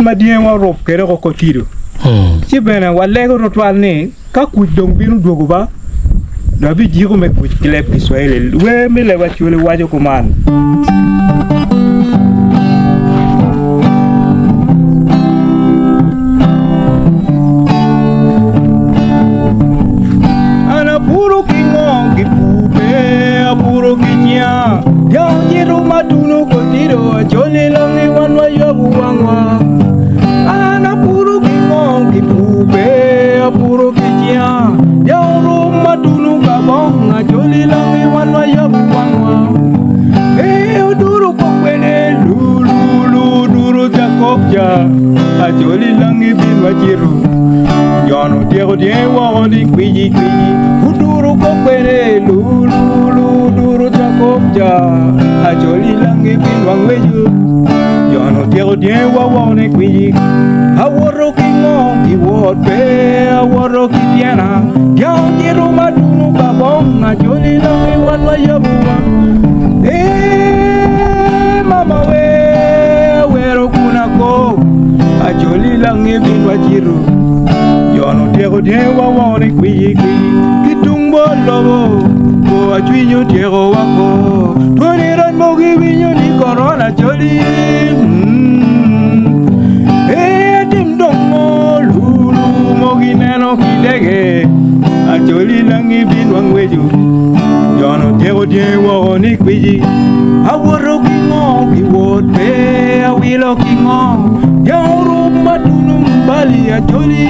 madien wa rob kere ko tiro ci bena walle ko rotwal ne ka ku dong binu dogo ba da bi jiko me ku klep ki soile we me le ba chule wajo ko man ana puro ki ngon ki pupe puro ki nya Dyangi ruma tunu ko tiro Acholi langi wanwa yobu wangwa ana puro ki ngon ki pupe puro ki nya Dyangi ruma tunu ka bong Acholi langi wanwa yobu wangwa duru ko kwene lulu duru takopja Acholi langi binwa jiru Yono diego diewa oni kwiji duru ko kwene lulu duru takopja Acholi langi binwa weju Yono diego diewa oni kwiji aworo kingo ki wote aworo ki tiana Dyangi ruma tunu ka bong Acholi langi wanwa yobu mama wero kuna ko Acholi langi binwa jiru Yono diego diewa wone kwi kitumbo lobo ko achwinyo diego wako Toniran mogi winyo ni corona Acholi tim dongo lulu mogi neno kidege Acholi langi binwa ngweju Yono diego diewa wone kwi aworo kingo ki wote awilo kingo Yauru matunu mbali Acholi